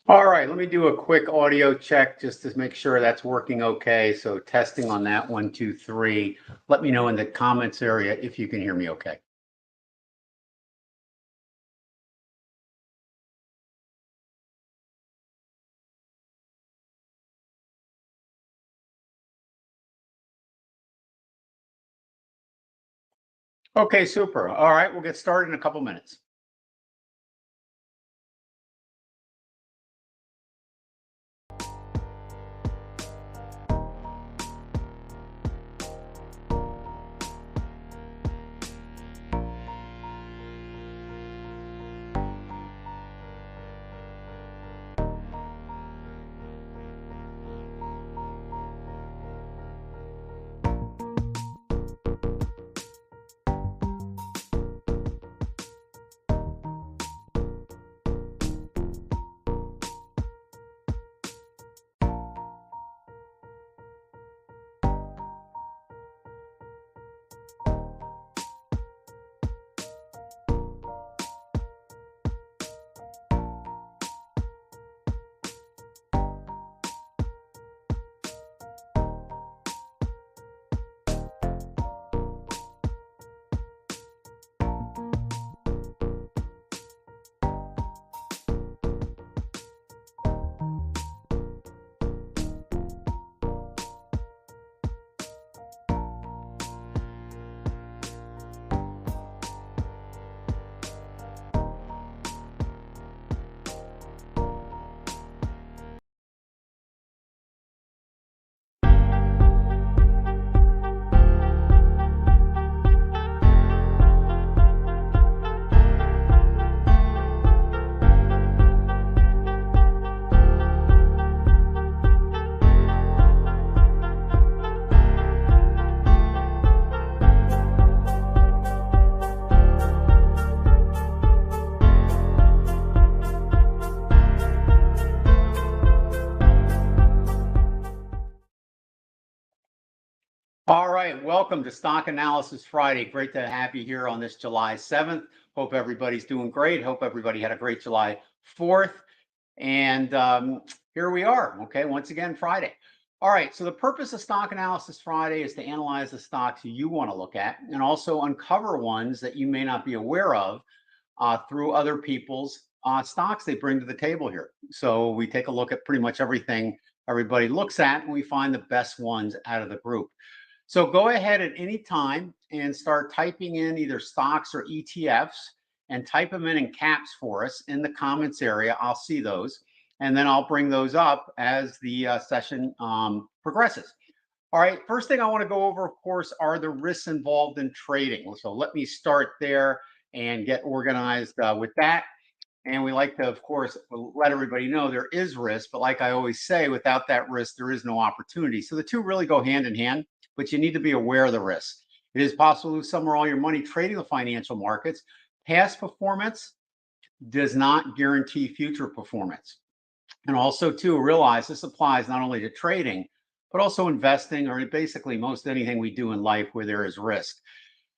All right, let me do a quick audio check just to make sure that's working okay. So testing on that, 1, 2, 3. Let me know in the comments area if you can hear me okay. Okay, super. All right, we'll get started in a couple minutes. All right, welcome to Stock Analysis Friday. Great to have you here on this July 7th. Hope everybody's doing great. Hope everybody had a great July 4th. And here we are, okay, once again, Friday. All right, so the purpose of Stock Analysis Friday is to analyze the stocks you want to look at and also uncover ones that you may not be aware of through other people's stocks they bring to the table here. So we take a look at pretty much everything everybody looks at and we find the best ones out of the group. So go ahead at any time and start typing in either stocks or ETFs and type them in caps for us in the comments area. I'll see those and then I'll bring those up as the session progresses. All right, first thing I want to go over, of course, are the risks involved in trading. So let me start there and get organized with that. And we like to, of course, let everybody know there is risk, but like I always say, without that risk, there is no opportunity. So the two really go hand in hand, but you need to be aware of the risk. It is possible to lose some or all your money trading the financial markets. Past performance does not guarantee future performance. And also, too, realize this applies not only to trading, but also investing or basically most anything we do in life where there is risk.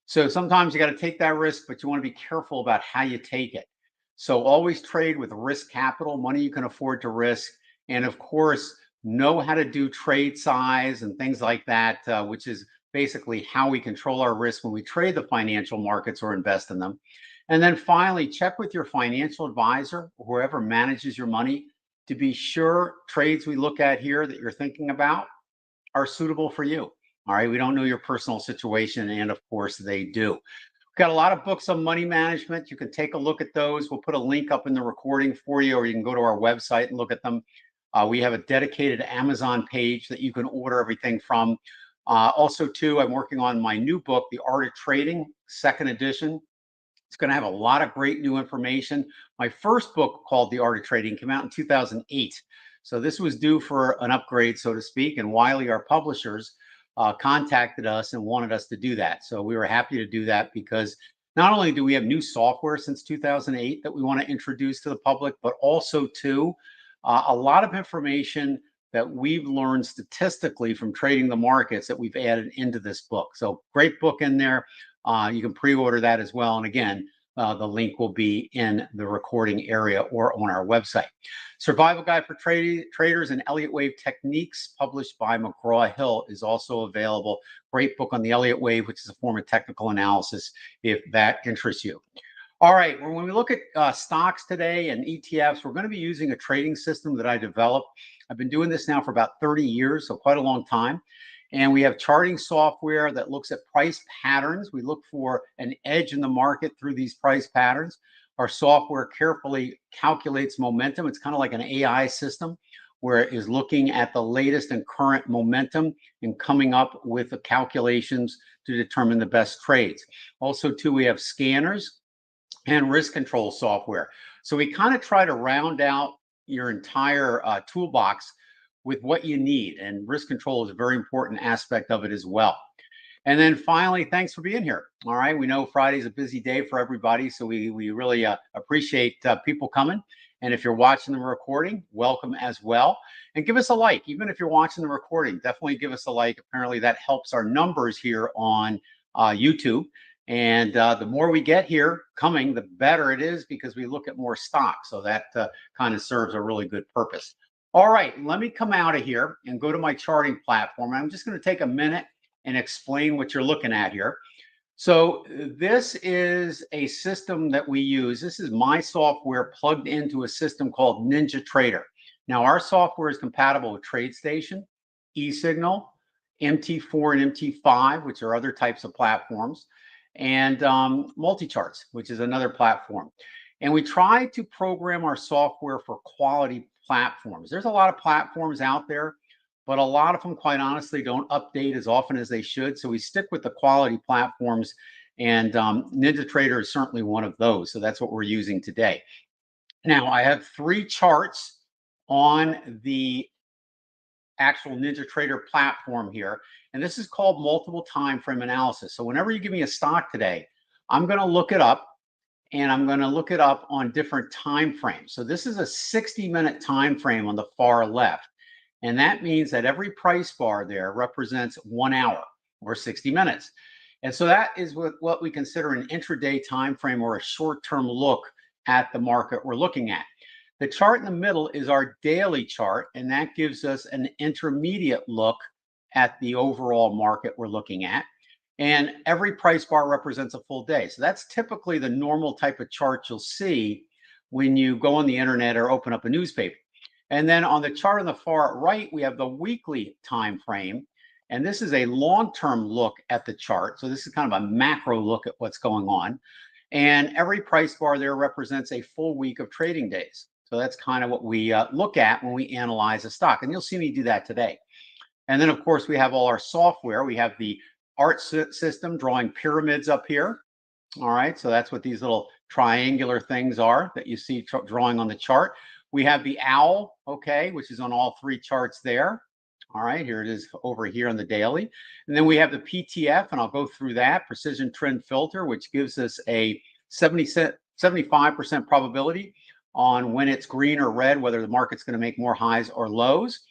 So sometimes you got to take that risk, but you want to be careful about how you take it. So always trade with risk capital, money you can afford to risk. And of course, know how to do trade size and things like that, which is basically how we control our risk when we trade the financial markets or invest in them. And then finally, check with your financial advisor, whoever manages your money, to be sure trades we look at here that you're thinking about are suitable for you. All right, we don't know your personal situation, and of course they do. We've got a lot of books on money management. You can take a look at those. We'll put a link up in the recording for you, or you can go to our website and look at them. We have a dedicated Amazon page that you can order everything from. Also, too, I'm working on my new book, The Art of Trading, 2nd edition. It's going to have a lot of great new information. My first book, called The Art of Trading, came out in 2008. So this was due for an upgrade, so to speak, and Wiley, our publishers, contacted us and wanted us to do that. So we were happy to do that because not only do we have new software since 2008 that we want to introduce to the public, but also too, a lot of information that we've learned statistically from trading the markets that we've added into this book. So great book in there. You can pre-order that as well. And again, the link will be in the recording area or on our website. Survival Guide for Traders and Elliott Wave Techniques, published by McGraw-Hill, is also available. Great book on the Elliott Wave, which is a form of technical analysis, if that interests you. All right, when we look at stocks today and ETFs, we're going to be using a trading system that I developed. I've been doing this now for about 30 years, so quite a long time. And we have charting software that looks at price patterns. We look for an edge in the market through these price patterns. Our software carefully calculates momentum. It's kind of like an AI system where it is looking at the latest and current momentum and coming up with the calculations to determine the best trades. Also, too, we have scanners and risk control software. So we kind of try to round out your entire toolbox with what you need, and risk control is a very important aspect of it as well. And then finally, thanks for being here. All right, we know Friday's a busy day for everybody, so we really appreciate people coming. And if you're watching the recording, welcome as well. And give us a like, even if you're watching the recording, definitely give us a like. Apparently that helps our numbers here on YouTube. And the more we get here coming, the better it is, because we look at more stocks. So that kind of serves a really good purpose. All right, let me come out of here and go to my charting platform. I'm just going to take a minute and explain what you're looking at here. So this is a system that we use. This is my software plugged into a system called NinjaTrader. Now, our software is compatible with TradeStation, eSignal, MT4 and MT5, which are other types of platforms, and Multicharts, which is another platform. And we try to program our software for quality platforms. There's a lot of platforms out there, but a lot of them, quite honestly, don't update as often as they should. So we stick with the quality platforms, and NinjaTrader is certainly one of those. So that's what we're using today. Now, I have 3 charts on the actual NinjaTrader platform here, and this is called multiple time frame analysis. So whenever you give me a stock today, I'm going to look it up, and I'm going to look it up on different time frames. So this is a 60-minute time frame on the far left. And that means that every price bar there represents 1 hour or 60 minutes. And so that is what we consider an intraday time frame, or a short-term look at the market we're looking at. The chart in the middle is our daily chart, and that gives us an intermediate look at the overall market we're looking at. And every price bar represents a full day. So that's typically the normal type of chart you'll see when you go on the internet or open up a newspaper. And then on the chart on the far right, we have the weekly time frame. And this is a long-term look at the chart. So this is kind of a macro look at what's going on. And every price bar there represents a full week of trading days. So that's kind of what we look at when we analyze a stock. And you'll see me do that today. And then, of course, we have all our software. We have the art system drawing pyramids up here. All right, so that's what these little triangular things are that you see drawing on the chart. We have the owl, okay, which is on all 3 charts there. All right, here it is over here on the daily. And then we have the PTF, and I'll go through that, precision trend filter, which gives us a 75% probability on when it's green or red, whether the market's going to make more highs or lows.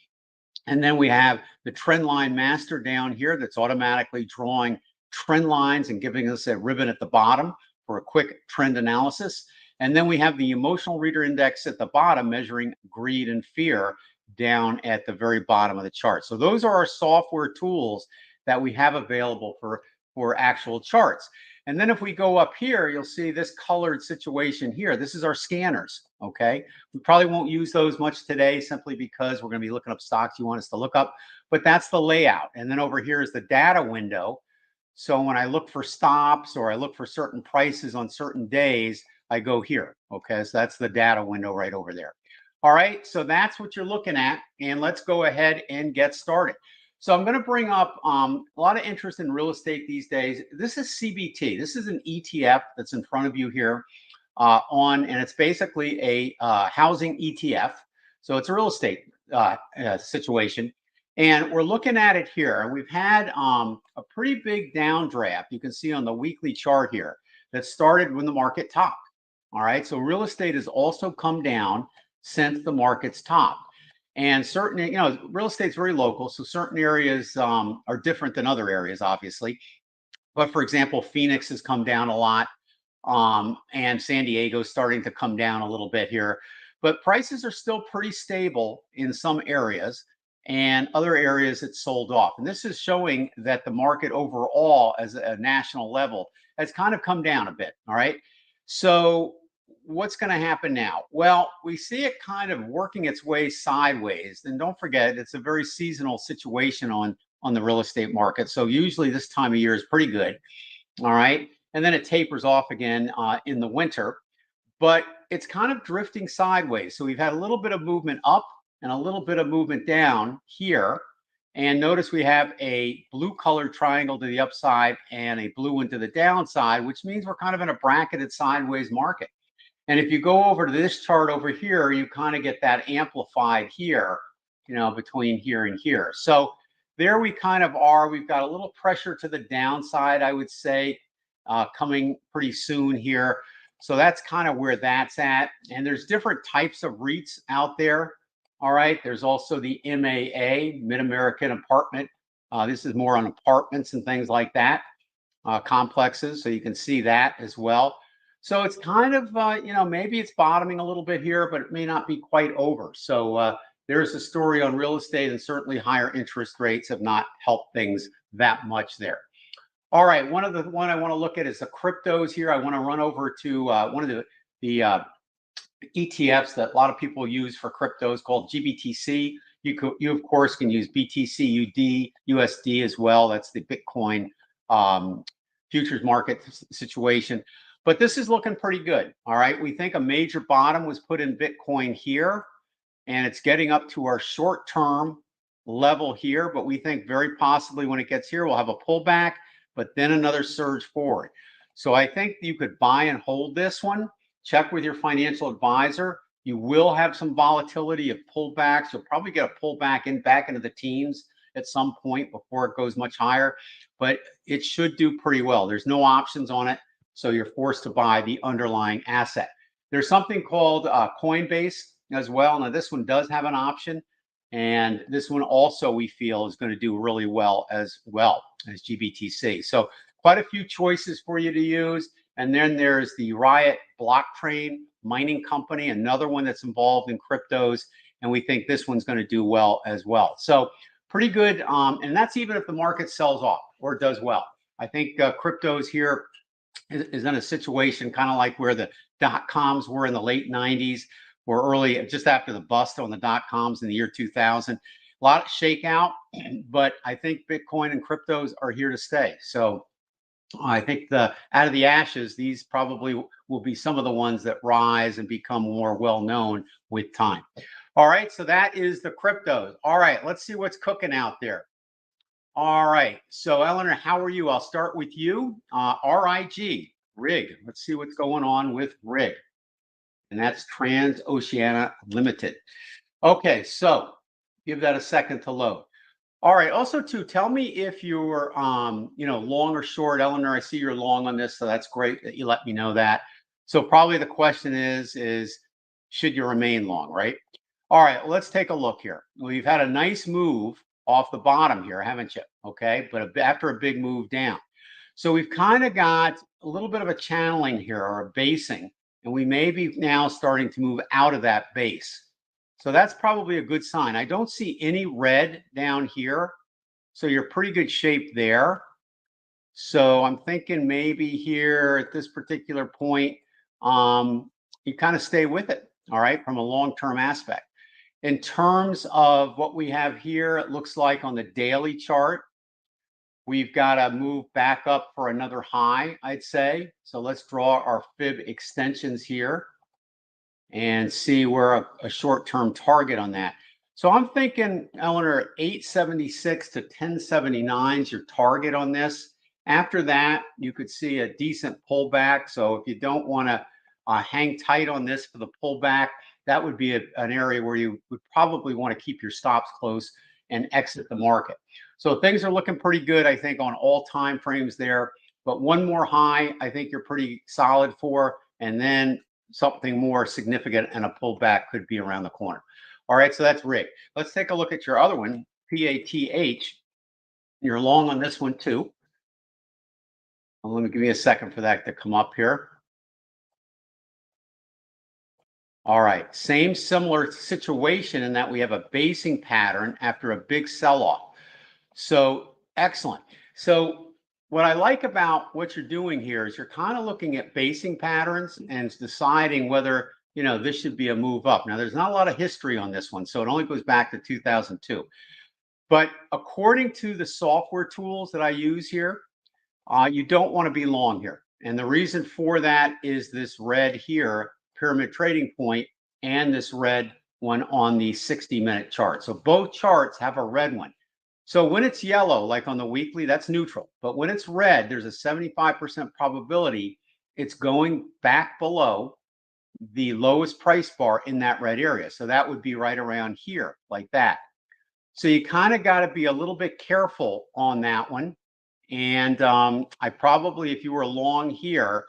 And then we have the trend line master down here that's automatically drawing trend lines and giving us a ribbon at the bottom for a quick trend analysis. And then we have the emotional reader index at the bottom, measuring greed and fear down at the very bottom of the chart. So those are our software tools that we have available for actual charts. And then if we go up here, you'll see this colored situation here. This is our scanners, okay? We probably won't use those much today, simply because we're going to be looking up stocks you want us to look up, but that's the layout. And then over here is the data window. So when I look for stops, or I look for certain prices on certain days, I go here, okay? So that's the data window right over there. All right, so that's what you're looking at, and let's go ahead and get started. So I'm going to bring up a lot of interest in real estate these days. This is CBT. This is an ETF that's in front of you here and it's basically a housing ETF. So it's a real estate situation. And we're looking at it here. And we've had a pretty big downdraft. You can see on the weekly chart here that started when the market topped. All right, so real estate has also come down since the market's top. And certain, real estate's very local, so certain areas are different than other areas, obviously. But for example, Phoenix has come down a lot. and San Diego starting to come down a little bit here. But prices are still pretty stable in some areas, and other areas it's sold off. And this is showing that the market overall, as a national level, has kind of come down a bit. All right. So what's going to happen now? Well, we see it kind of working its way sideways. And don't forget, it's a very seasonal situation on the real estate market. So usually this time of year is pretty good. All right. And then it tapers off again in the winter, but it's kind of drifting sideways. So we've had a little bit of movement up and a little bit of movement down here. And notice we have a blue colored triangle to the upside and a blue one to the downside, which means we're kind of in a bracketed sideways market. And if you go over to this chart over here, you kind of get that amplified here, you know, between here and here. So there we kind of are. We've got a little pressure to the downside, I would say, coming pretty soon here. So that's kind of where that's at. And there's different types of REITs out there. All right. There's also the MAA, Mid-American Apartment. This is more on apartments and things like that, complexes. So you can see that as well. So it's kind of, you know, maybe it's bottoming a little bit here, but it may not be quite over. So there's a story on real estate, and certainly higher interest rates have not helped things that much there. All right, one I want to look at is the cryptos here. I want to run over to one of the ETFs that a lot of people use for cryptos called GBTC. You of course can use BTC USD as well. That's the Bitcoin futures market situation. But this is looking pretty good. All right, we think a major bottom was put in Bitcoin here, and it's getting up to our short-term level here. But we think very possibly when it gets here, we'll have a pullback, but then another surge forward. So I think you could buy and hold this one. Check with your financial advisor. You will have some volatility of pullbacks. You'll probably get a pullback back into the teens at some point before it goes much higher, but it should do pretty well. There's no options on it, so you're forced to buy the underlying asset. There's something called Coinbase as well. Now this one does have an option, and this one also we feel is going to do really well as GBTC. So quite a few choices for you to use. And then there's the RIOT Blocktrain mining company, another one that's involved in cryptos. And we think this one's going to do well as well. So pretty good. And that's even if the market sells off or does well. I think cryptos here is in a situation kind of like where the dot-coms were in the late 90s or early, just after the bust on the dot-coms in the year 2000. A lot of shakeout, but I think Bitcoin and cryptos are here to stay. So I think out of the ashes, these probably will be some of the ones that rise and become more well-known with time. All right, so that is the cryptos. All right, let's see what's cooking out there. All right, so Eleanor, how are you? I'll start with you. RIG. Let's see what's going on with RIG. And that's Transoceana Limited. Okay, so give that a second to load. All right. Also, too, tell me if you're, you know, long or short. Eleanor, I see you're long on this, so that's great that you let me know that. So probably the question is should you remain long, right? All right. Let's take a look here. We've had a nice move off the bottom here, haven't you? Okay, but after a big move down. So we've kind of got a little bit of a channeling here, or a basing, and we may be now starting to move out of that base. So that's probably a good sign. I don't see any red down here. So you're pretty good shape there. So I'm thinking maybe here at this particular point, you kind of stay with it, all right, from a long-term aspect. In terms of what we have here, it looks like on the daily chart, we've got to move back up for another high, I'd say. So let's draw our fib extensions here and see where a short-term target on that. So I'm thinking, Eleanor, 876 to 1079 is your target on this. After that, you could see a decent pullback. So if you don't want to hang tight on this for the pullback, that would be an area where you would probably want to keep your stops close and exit the market. So things are looking pretty good, I think, on all time frames there. But one more high, I think you're pretty solid for, and then something more significant and a pullback could be around the corner. All right, so that's RIG. Let's take a look at your other one, PATH. You're long on this one too. Let me give you a second for that to come up here. All right, same similar situation in that we have a basing pattern after a big sell-off. So excellent. So what I like about what you're doing here is you're kind of looking at basing patterns and deciding whether, you know, this should be a move up. Now, there's not a lot of history on this one, so it only goes back to 2002. But according to the software tools that I use here, you don't want to be long here. And the reason for that is this red here, pyramid trading point, and this red one on the 60-minute chart. So both charts have a red one. So when it's yellow, like on the weekly, that's neutral. But when it's red, there's a 75% probability it's going back below the lowest price bar in that red area. So that would be right around here, like that. So you kind of got to be a little bit careful on that one. And I probably, if you were long here,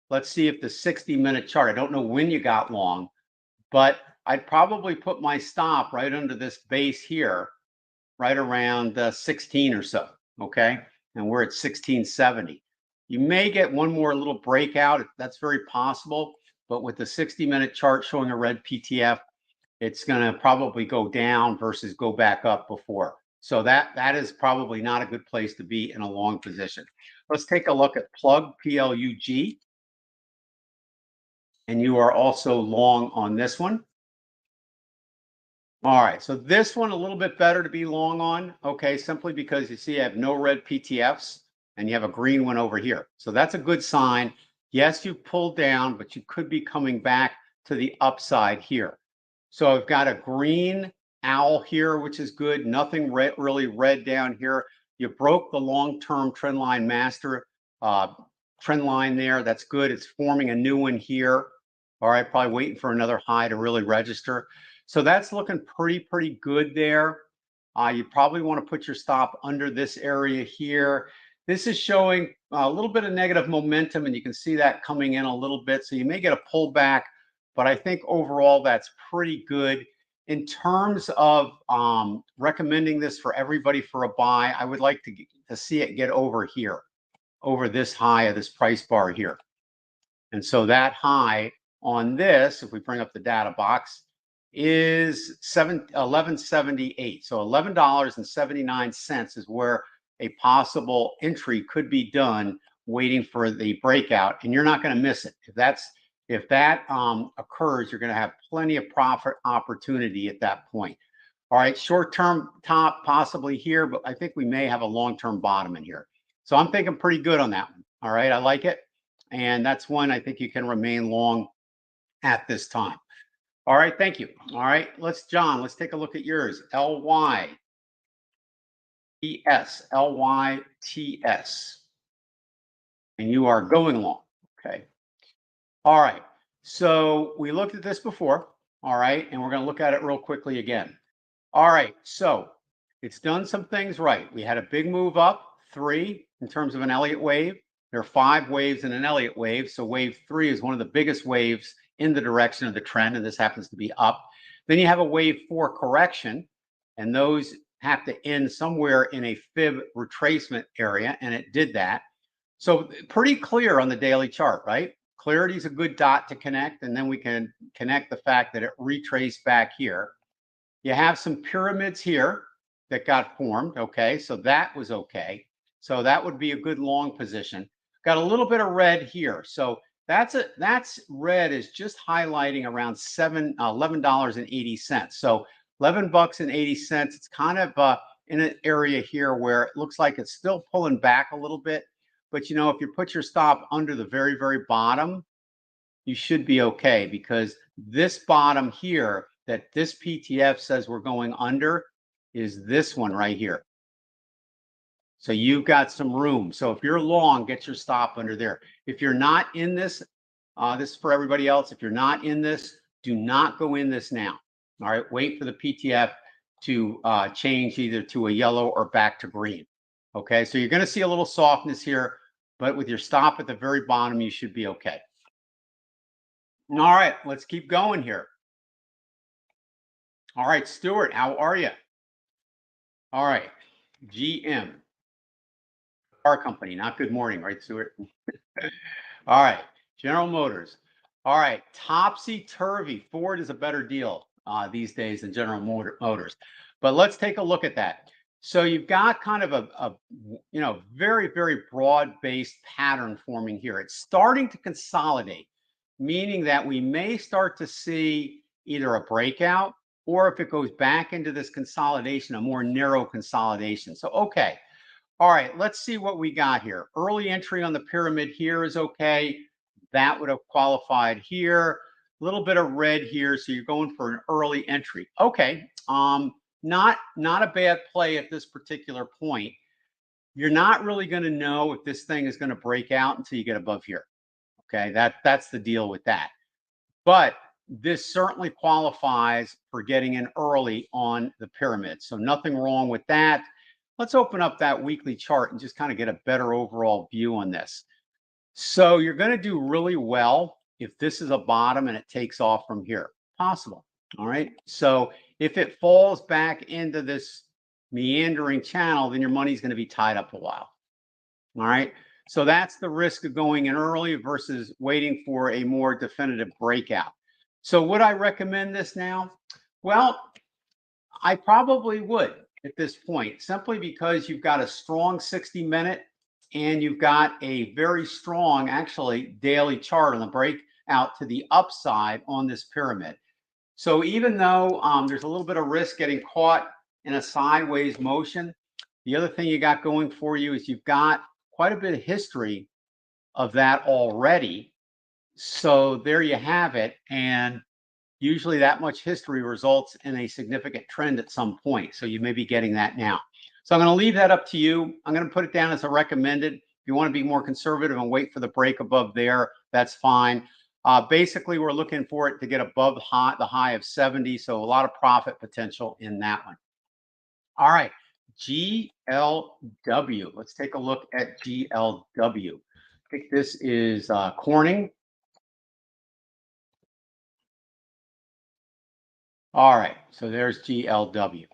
let's see if the 60-minute chart, I don't know when you got long, but I'd probably put my stop right under this base here, right around 16 or so, okay? And we're at 1670. You may get one more little breakout. That's very possible. But with the 60-minute chart showing a red PTF, it's going to probably go down versus go back up before. So that is probably not a good place to be in a long position. Let's take a look at plug, PLUG. And you are also long on this one. All right, so this one a little bit better to be long on, okay, simply because you see I have no red PTFs and you have a green one over here. So that's a good sign. Yes, you pulled down, but you could be coming back to the upside here. So I've got a green owl here, which is good. Nothing really red down here. You broke the long-term trend line master trend line there. That's good. It's forming a new one here. All right, probably waiting for another high to really register. So that's looking pretty good there. You probably want to put your stop under this area here. This is showing a little bit of negative momentum, and you can see that coming in a little bit. So you may get a pullback, but I think overall that's pretty good. In terms of recommending this for everybody for a buy, I would like to see it get over here, over this high of this price bar here. And so that high on this, if we bring up the data box, is $11.78. So $11.79 is where a possible entry could be done, waiting for the breakout, and you're not going to miss it. If that occurs, you're going to have plenty of profit opportunity at that point. All right, short-term top possibly here, but I think we may have a long-term bottom in here. So I'm thinking pretty good on that one. All right, I like it. And that's one I think you can remain long at this time. All right, thank you. All right, John, let's take a look at yours. LYTS, LYTS. And you are going long. Okay. All right. So we looked at this before. All right. And we're going to look at it real quickly again. All right. So it's done some things right. We had a big move up, 3 in terms of an Elliott wave. There are 5 waves in an Elliott wave. So wave 3 is one of the biggest waves in the direction of the trend, and this happens to be up. Then you have a wave 4 correction, and those have to end somewhere in a fib retracement area, and it did that. So pretty clear on the daily chart, right? Clarity is a good dot to connect, and then we can connect the fact that it retraced back here. You have some pyramids here that got formed, okay? So that was okay. So that would be a good long position. Got a little bit of red here. So that's red is just highlighting around $11.80. So $11.80. It's kind of in an area here where it looks like it's still pulling back a little bit. But you know, if you put your stop under the very bottom, you should be okay, because this bottom here that this PTF says we're going under is this one right here. So you've got some room. So if you're long, get your stop under there. If you're not in this, this is for everybody else. If you're not in this, do not go in this now. All right, wait for the PTF to change either to a yellow or back to green. Okay, so you're going to see a little softness here, but with your stop at the very bottom, you should be okay. All right, let's keep going here. All right, Stuart, how are you? All right, GM. Car company, not good morning, right, Stuart? All right, General Motors. All right, topsy-turvy. Ford is a better deal these days than General Motors. But let's take a look at that. So you've got kind of a very, very broad-based pattern forming here. It's starting to consolidate, meaning that we may start to see either a breakout, or if it goes back into this consolidation, a more narrow consolidation. So, okay. All right, let's see what we got here. Early entry on the pyramid here is okay. That would have qualified here. A little bit of red here, so you're going for an early entry. Okay, not a bad play at this particular point. You're not really going to know if this thing is going to break out until you get above here. Okay, that's the deal with that. But this certainly qualifies for getting in early on the pyramid. So nothing wrong with that. Let's open up that weekly chart and just kind of get a better overall view on this. So you're going to do really well if this is a bottom and it takes off from here. Possible. All right. So if it falls back into this meandering channel, then your money's going to be tied up a while. All right. So that's the risk of going in early versus waiting for a more definitive breakout. So would I recommend this now? Well, I probably would at this point, simply because you've got a strong 60-minute and you've got a very strong, actually, daily chart on the breakout to the upside on this pyramid. So even though there's a little bit of risk getting caught in a sideways motion, the other thing you got going for you is you've got quite a bit of history of that already. So there you have it. And usually that much history results in a significant trend at some point. So you may be getting that now. So I'm going to leave that up to you. I'm going to put it down as a recommended. If you want to be more conservative and wait for the break above there, that's fine. Basically, we're looking for it to get above the high of 70. So a lot of profit potential in that one. All right, GLW. Let's take a look at GLW. I think this is Corning. All right, so there's GLW.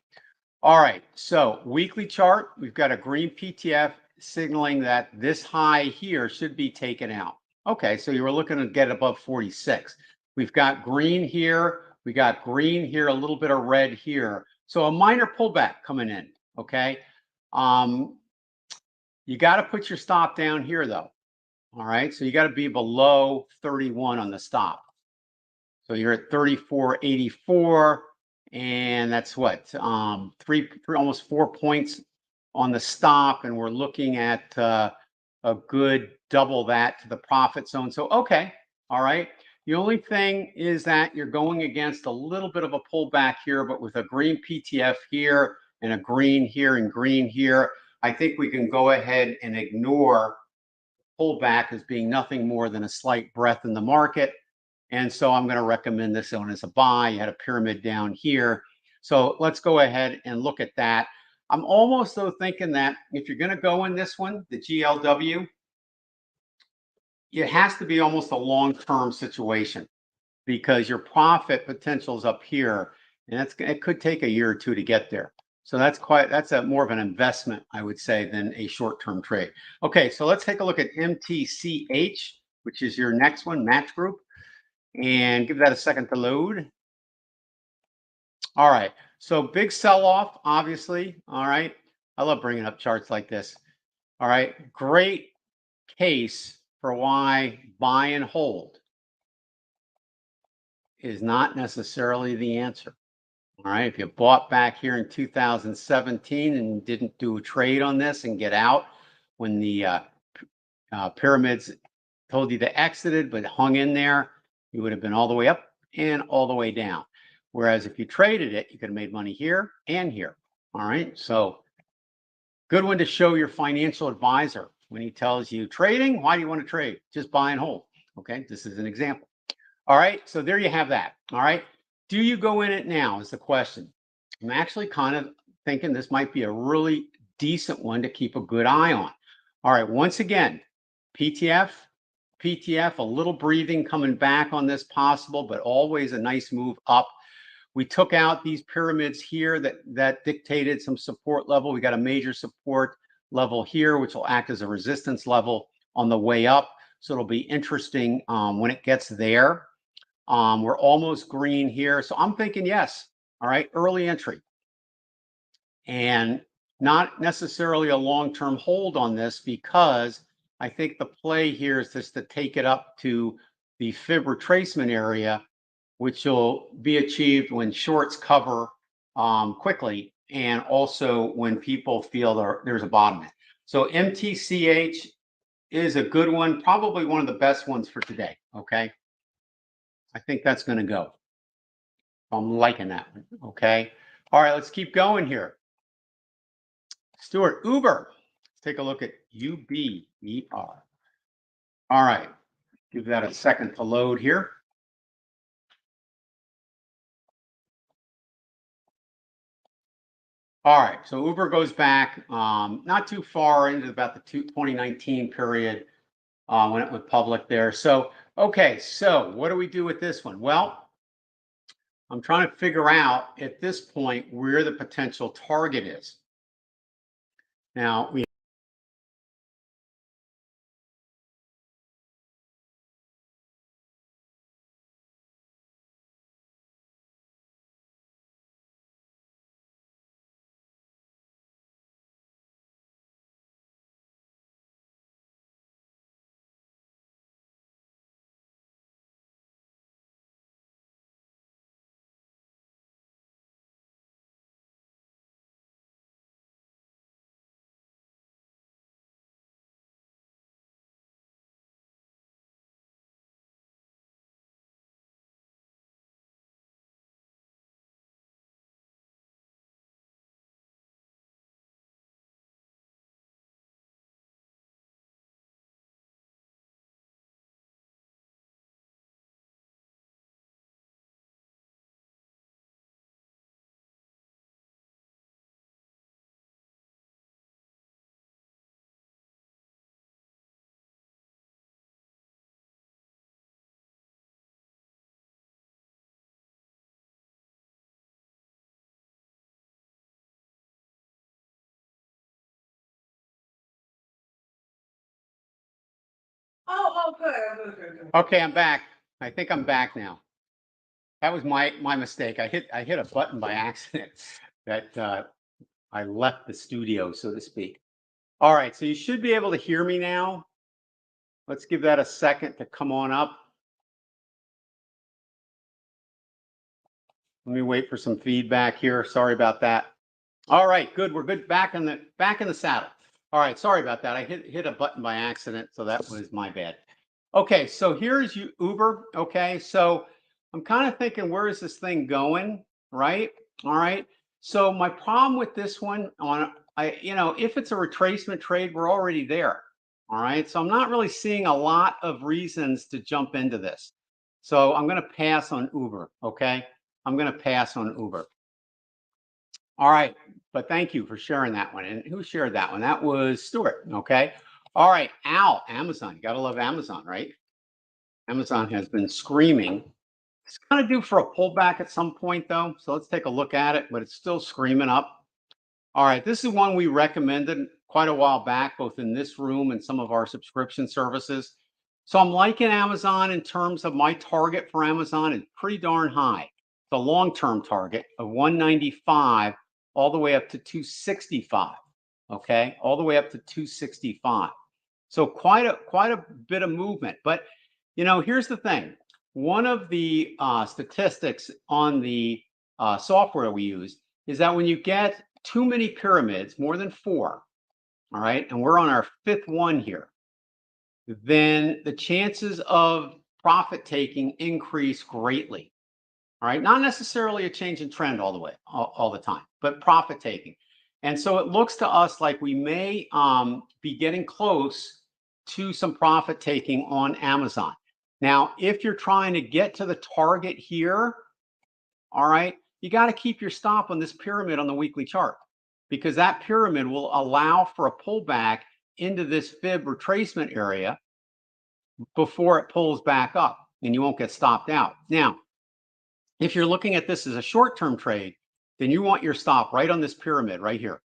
All right, so weekly chart, we've got a green PTF signaling that this high here should be taken out. Okay, so you were looking to get above 46. We've got green here, we got green here, a little bit of red here. So a minor pullback coming in, okay? You got to put your stop down here though. All right, so you got to be below 31 on the stop. So you're at 34.84, and that's what three almost 4 points on the stop, and we're looking at a good double that to the profit zone. So okay, all right. The only thing is that you're going against a little bit of a pullback here, but with a green PTF here and a green here and green here, I think we can go ahead and ignore pullback as being nothing more than a slight breath in the market. And so I'm going to recommend this one as a buy. You had a pyramid down here. So let's go ahead and look at that. I'm almost though thinking that if you're going to go in this one, the GLW, it has to be almost a long-term situation because your profit potential is up here, and it could take a year or two to get there. So that's a more of an investment, I would say, than a short-term trade. Okay, so let's take a look at MTCH, which is your next one, Match Group. And give that a second to load. All right, so big sell-off, obviously. All right, I love bringing up charts like this. All right, great case for why buy and hold is not necessarily the answer. All right, if you bought back here in 2017 and didn't do a trade on this and get out when the pyramids told you to exited but hung in there, you would have been all the way up and all the way down. Whereas if you traded it, you could have made money here and here. All right. So good one to show your financial advisor when he tells you trading. Why do you want to trade? Just buy and hold. Okay. This is an example. All right. So there you have that. All right. Do you go in it now is the question. I'm actually kind of thinking this might be a really decent one to keep a good eye on. All right. Once again, PTF, a little breathing coming back on this possible, but always a nice move up. We took out these pyramids here that dictated some support level. We got a major support level here, which will act as a resistance level on the way up. So it'll be interesting when it gets there. We're almost green here. So I'm thinking yes. All right, early entry. And not necessarily a long-term hold on this, because I think the play here is just to take it up to the fib retracement area, which will be achieved when shorts cover quickly, and also when people feel there's a bottom. So MTCH is a good one, probably one of the best ones for today. Okay, I think that's going to go. I'm liking that one. Okay, all right, let's keep going here. Stuart, Uber. Let's take a look at UBER. All right, give that a second to load here. All right, so Uber goes back not too far into about the 2019 period when it went public there. So, okay, so what do we do with this one? Well, I'm trying to figure out at this point where the potential target is. Now, we Good. okay, I'm back. I think I'm back now. That was my mistake. I hit a button by accident that I left the studio, so to speak. All right, so you should be able to hear me now. Let's give that a second to come on up. Let me wait for some feedback here. Sorry about that. All right, good. We're good. Back in the saddle. All right, sorry about that. I hit a button by accident, so that was my bad. Okay, so here's Uber. Okay, so I'm kind of thinking, where is this thing going? Right. All right. So my problem with this one if it's a retracement trade, we're already there. All right. So I'm not really seeing a lot of reasons to jump into this. So I'm going to pass on Uber. Okay. I'm going to pass on Uber. All right. But thank you for sharing that one. And who shared that one? That was Stuart. Okay. All right. Al, Amazon. You got to love Amazon, right? Amazon has been screaming. It's kind of due for a pullback at some point, though. So let's take a look at it, but it's still screaming up. All right. This is one we recommended quite a while back, both in this room and some of our subscription services. So I'm liking Amazon in terms of my target for Amazon is pretty darn high. The long-term target of 195 all the way up to 265. Okay, all the way up to 265. So quite a bit of movement. But here's the thing. One of the statistics on the software we use is that when you get too many pyramids, more than 4, all right, and we're on our 5th one here, then the chances of profit taking increase greatly. All right, not necessarily a change in trend all the time, but profit taking. And so it looks to us like we may be getting close to some profit taking on Amazon. Now, if you're trying to get to the target here, all right, you got to keep your stop on this pyramid on the weekly chart, because that pyramid will allow for a pullback into this fib retracement area before it pulls back up, and you won't get stopped out. Now, if you're looking at this as a short-term trade, then you want your stop right on this pyramid right here.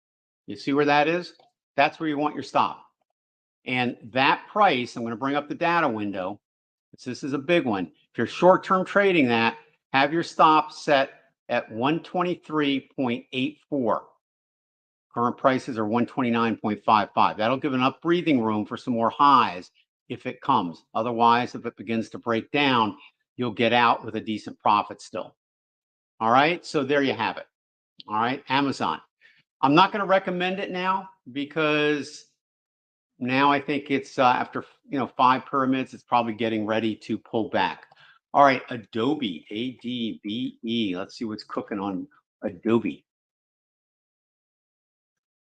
You see where that is? That's where you want your stop. And that price, I'm going to bring up the data window. This is a big one. If you're short-term trading that, have your stop set at 123.84. Current prices are 129.55. That'll give enough breathing room for some more highs if it comes. Otherwise, if it begins to break down, you'll get out with a decent profit still. All right, so there you have it. All right, Amazon. I'm not going to recommend it now because now I think it's after 5 pyramids, it's probably getting ready to pull back. All right, Adobe, ADBE. Let's see what's cooking on Adobe.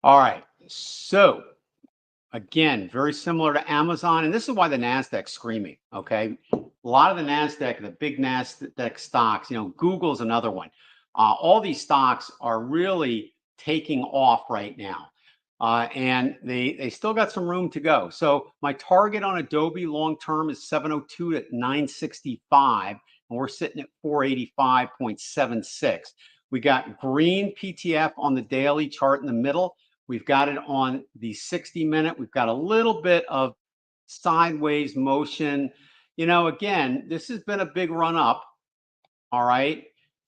All right, so again, very similar to Amazon, and this is why the Nasdaq's screaming. Okay, a lot of the Nasdaq, the big Nasdaq stocks, Google's another one. All these stocks are really taking off right now. And they still got some room to go. So my target on Adobe long-term is 702 to 965, and we're sitting at 485.76. We got green PTF on the daily chart in the middle. We've got it on the 60-minute. We've got a little bit of sideways motion. Again, this has been a big run up. All right.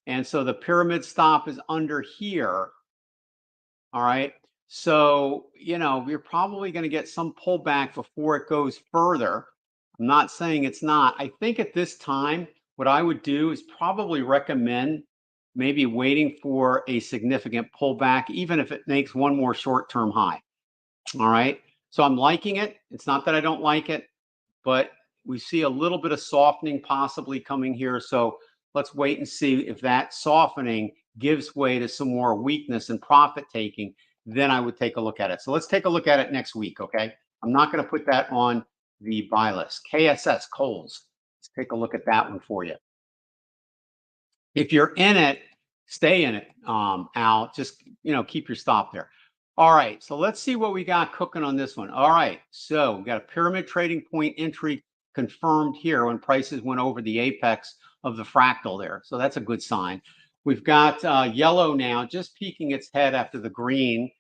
And so the pyramid stop is under here. All right. So, you're probably going to get some pullback before it goes further. I'm not saying it's not. I think at this time, what I would do is probably recommend maybe waiting for a significant pullback, even if it makes one more short-term high. All right. So I'm liking it. It's not that I don't like it, but we see a little bit of softening possibly coming here. So let's wait and see if that softening gives way to some more weakness and profit taking. Then I would take a look at it. So let's take a look at it next week, okay? I'm not going to put that on the buy list. KSS, Kohl's. Let's take a look at that one for you. If you're in it, stay in it, Al. Just, keep your stop there. All right, so let's see what we got cooking on this one. All right, so we got a pyramid trading point entry confirmed here when prices went over the apex of the fractal there. So that's a good sign. We've got yellow now just peeking its head after the green.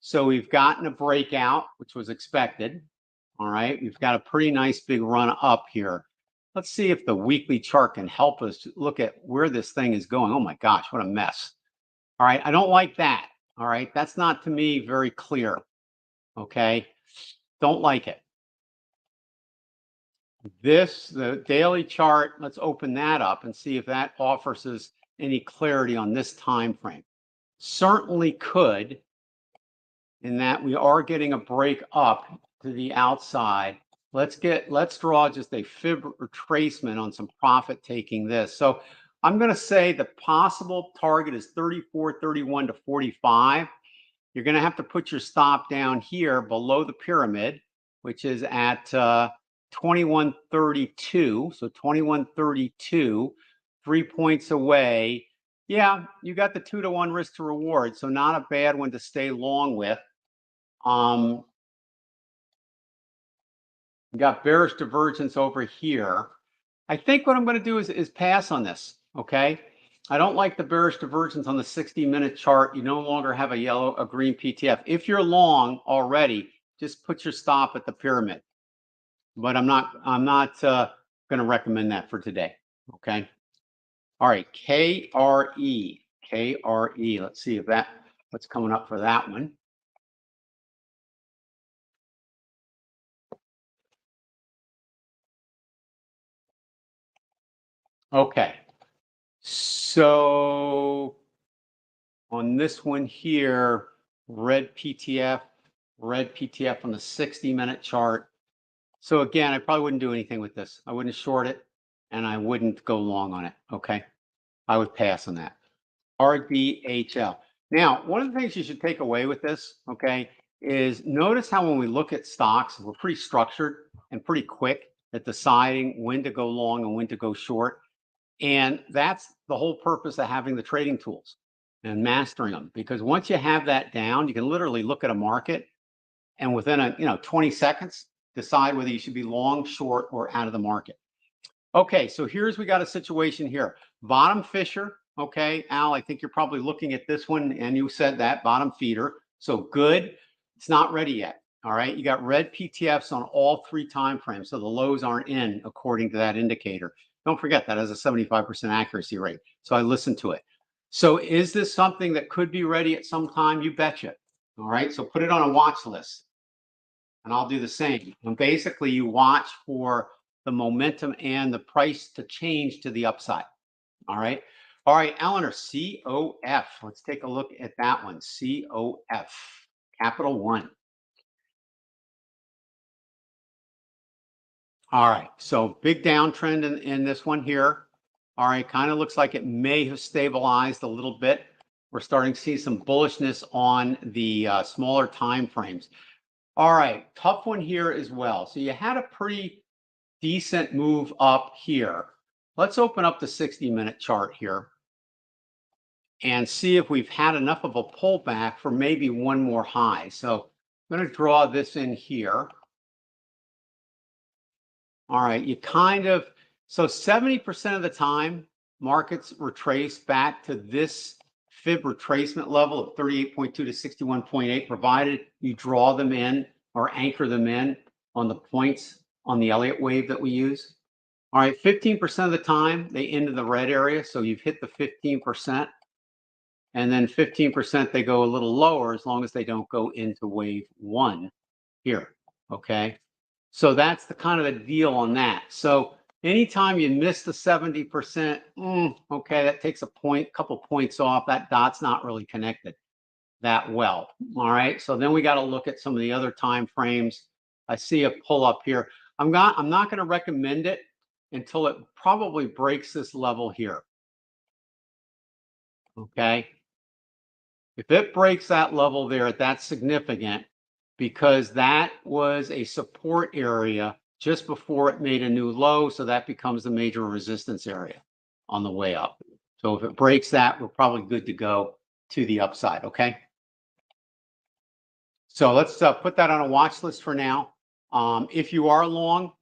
So we've gotten a breakout, which was expected. All right, we've got a pretty nice big run up here. Let's see if the weekly chart can help us look at where this thing is going. Oh my gosh, what a mess. All right, I don't like that. All right, that's not to me very clear. Okay, don't like it. The daily chart, let's open that up and see if that offers us any clarity on this time frame. Certainly could, in that we are getting a break up to the outside. Let's draw just a fib retracement on some profit taking this. So I'm going to say the possible target is 34.31 to 45. You're going to have to put your stop down here below the pyramid, which is at 21.32. So 21.32, 3 points away. Yeah, you got the 2-to-1 risk to reward, so not a bad one to stay long with. You got bearish divergence over here. I think what I'm going to do is pass on this. Okay, I don't like the bearish divergence on the 60-minute chart. You no longer have a green PTF. If you're long already, just put your stop at the pyramid. But I'm not going to recommend that for today. Okay. All right, KRE. Let's see if what's coming up for that one. Okay, so on this one here, red PTF on the 60-minute chart. So again, I probably wouldn't do anything with this. I wouldn't short it, and I wouldn't go long on it. Okay, I would pass on that. RDHL. Now, one of the things you should take away with this, okay, is notice how when we look at stocks, we're pretty structured and pretty quick at deciding when to go long and when to go short. And that's the whole purpose of having the trading tools and mastering them. Because once you have that down, you can literally look at a market and within 20 seconds, decide whether you should be long, short, or out of the market. Okay, so we got a situation here. Bottom fisher. Okay, Al, I think you're probably looking at this one, and you said that bottom feeder. So good. It's not ready yet. All right, you got red PTFs on all 3 time frames, so the lows aren't in according to that indicator. Don't forget that has a 75% accuracy rate. So I listened to it. So is this something that could be ready at some time? You betcha. All right, so put it on a watch list, and I'll do the same. And basically, you watch for the momentum and the price to change to the upside. All right. All right, Eleanor, COF. Let's take a look at that one. COF, Capital One. All right, so big downtrend in this one here. All right, kind of looks like it may have stabilized a little bit. We're starting to see some bullishness on the smaller time frames. All right, tough one here as well. So you had a pretty decent move up here. Let's open up the 60-minute chart here and see if we've had enough of a pullback for maybe one more high. So I'm going to draw this in here. All right, you kind of, so 70% of the time, markets retrace back to this fib retracement level of 38.2 to 61.8, provided you draw them in or anchor them in on the points on the Elliott wave that we use. All right, 15% of the time, they end in the red area, so you've hit the 15%. And then 15%, they go a little lower as long as they don't go into wave 1 here, okay? So that's the kind of the deal on that. So anytime you miss the 70%, okay, that takes a couple points off. That dot's not really connected that well. All right, so then we got to look at some of the other time frames. I see a pull up here. I'm not going to recommend it until it probably breaks this level here. Okay, if it breaks that level there, that's significant, because that was a support area just before it made a new low. So that becomes the major resistance area on the way up. So if it breaks that, we're probably good to go to the upside. Okay. So let's put that on a watch list for now. If you are long,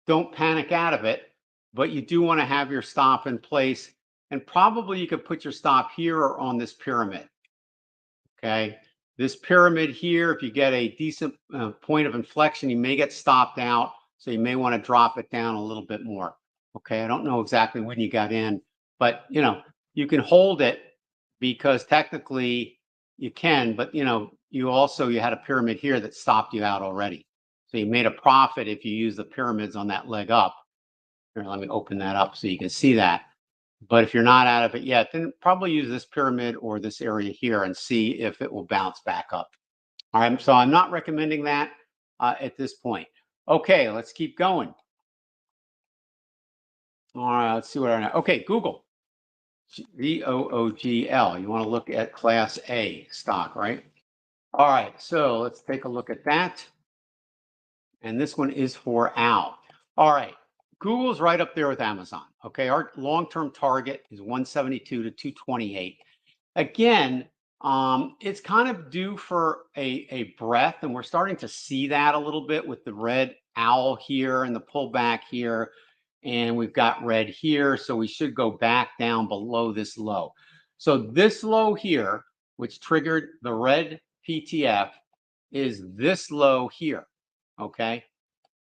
don't panic out of it, but you do want to have your stop in place. And probably you could put your stop here or on this pyramid. Okay. This pyramid here, if you get a decent point of inflection, you may get stopped out. So you may want to drop it down a little bit more. Okay. I don't know exactly when you got in, but you can hold it because technically you can, but you had a pyramid here that stopped you out already. So you made a profit if you use the pyramids on that leg up. Here, let me open that up so you can see that. But if you're not out of it yet, then probably use this pyramid or this area here and see if it will bounce back up. All right, so I'm not recommending that at this point. Okay, let's keep going. All right, let's see what I know. Okay, Google. GOOGL. You want to look at Class A stock, right? All right, so let's take a look at that. And this one is for Al. All right. Google's right up there with Amazon. Okay, our long-term target is 172 to 228. Again, it's kind of due for a breath, and we're starting to see that a little bit with the red owl here and the pullback here, and we've got red here, so we should go back down below this low. So this low here, which triggered the red PTF, is this low here. Okay.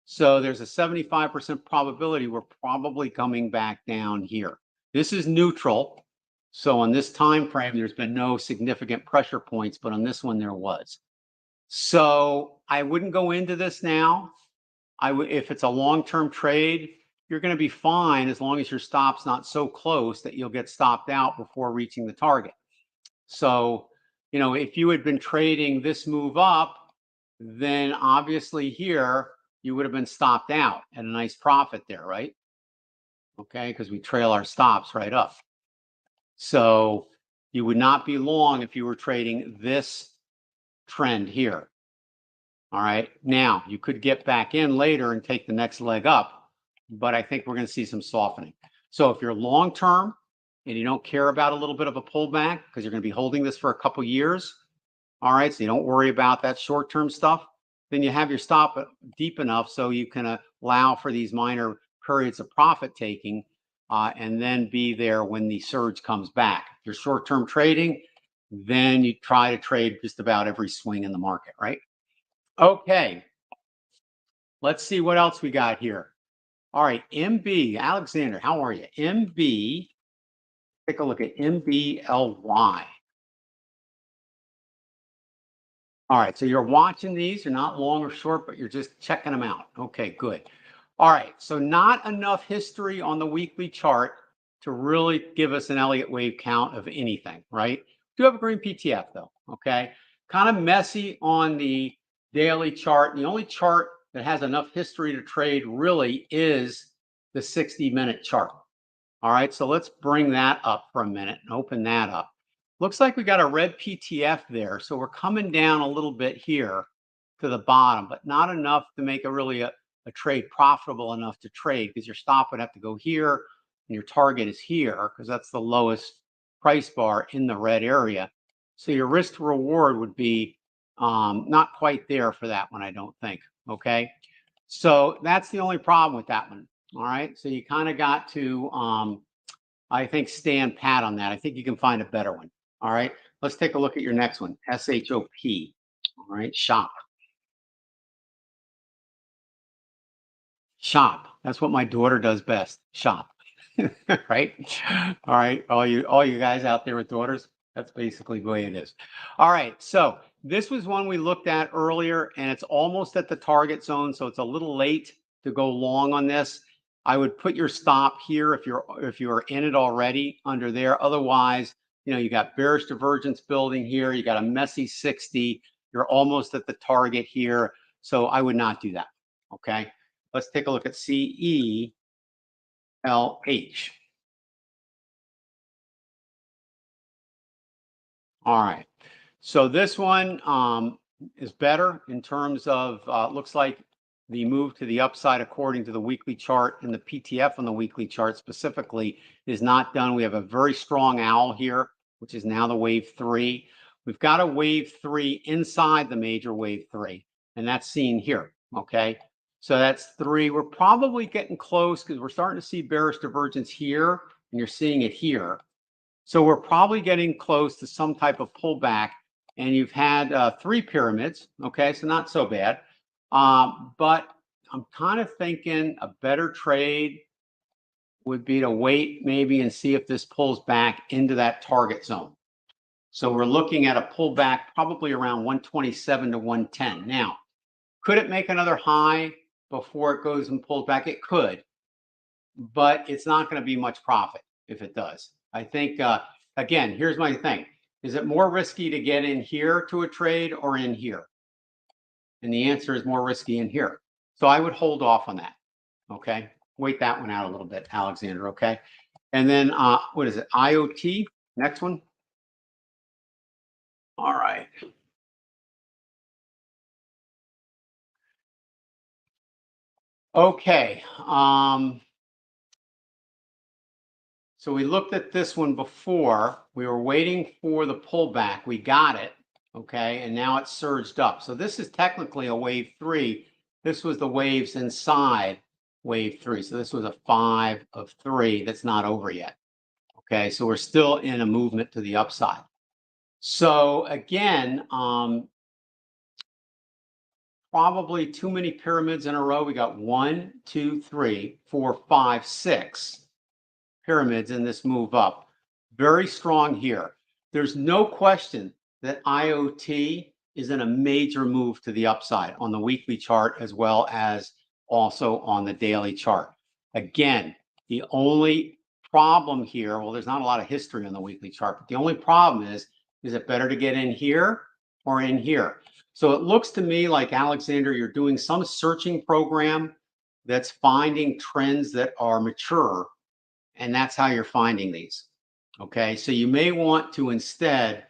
So there's a 75% probability we're probably coming back down here. This is neutral. So on this time frame, there's been no significant pressure points, but on this one there was. So I wouldn't go into this now. If it's a long-term trade, you're going to be fine as long as your stop's not so close that you'll get stopped out before reaching the target. So, if you had been trading this move up, then obviously here, you would have been stopped out at a nice profit there, right? Okay, because we trail our stops right up. So you would not be long if you were trading this trend here. All right, now you could get back in later and take the next leg up, but I think we're going to see some softening. So if you're long term and you don't care about a little bit of a pullback because you're going to be holding this for a couple years, all right, so you don't worry about that short term stuff, then you have your stop deep enough so you can allow for these minor periods of profit taking and then be there when the surge comes back. If you're short-term trading, then you try to trade just about every swing in the market, right? Okay, let's see what else we got here. All right, MB, Alexander, how are you? MB, take a look at MBLY. All right, so you're watching these. You're not long or short, but you're just checking them out. Okay, good. All right, so not enough history on the weekly chart to really give us an Elliott wave count of anything, right? Do have a green PTF though, okay? Kind of messy on the daily chart. The only chart that has enough history to trade really is the 60-minute chart. All right, so let's bring that up for a minute and open that up. Looks like we got a red PTF there. So we're coming down a little bit here to the bottom, but not enough to make a trade profitable enough to trade, because your stop would have to go here and your target is here because that's the lowest price bar in the red area. So your risk to reward would be not quite there for that one, I don't think. Okay, so that's the only problem with that one. All right, so you kind of got to, I think, stand pat on that. I think you can find a better one. All right, let's take a look at your next one, SHOP. All right, shop. Shop. That's what my daughter does best. Shop. Right? All right, all you guys out there with daughters, that's basically the way it is. All right, so this was one we looked at earlier, and it's almost at the target zone, so it's a little late to go long on this. I would put your stop here if you're in it already under there. Otherwise, you got bearish divergence building here. You got a messy 60. You're almost at the target here, so I would not do that. Okay, let's take a look at CELH. All right, so this one is better in terms of looks like the move to the upside according to the weekly chart, and the PTF on the weekly chart specifically is not done. We have a very strong owl here, which is now the wave 3. We've got a wave 3 inside the major wave 3, and that's seen here. Okay, so that's 3. We're probably getting close because we're starting to see bearish divergence here, and you're seeing it here. So we're probably getting close to some type of pullback, and you've had 3 pyramids. Okay, so not so bad. But I'm kind of thinking a better trade would be to wait maybe and see if this pulls back into that target zone. So we're looking at a pullback probably around 127 to 110. Now, could it make another high before it goes and pulls back? It could, but it's not going to be much profit if it does. I think, again, here's my thing. Is it more risky to get in here to a trade or in here? And the answer is more risky in here. So I would hold off on that. Okay. Wait that one out a little bit, Alexander. Okay. And then what is it? IoT. Next one. All right. Okay. So we looked at this one before. We were waiting for the pullback. We got it. Okay. And now it's surged up. So this is technically a wave 3. This was the waves inside wave 3. So this was a 5 of 3 that's not over yet. Okay. So we're still in a movement to the upside. So again, probably too many pyramids in a row. We got 1, 2, 3, 4, 5, 6 pyramids in this move up. Very strong here. There's no question that IoT is in a major move to the upside on the weekly chart as well as also on the daily chart. Again, the only problem here, well, there's not a lot of history on the weekly chart, but the only problem is it better to get in here or in here? So it looks to me like, Alexander, you're doing some searching program that's finding trends that are mature, and that's how you're finding these. Okay, so you may want to instead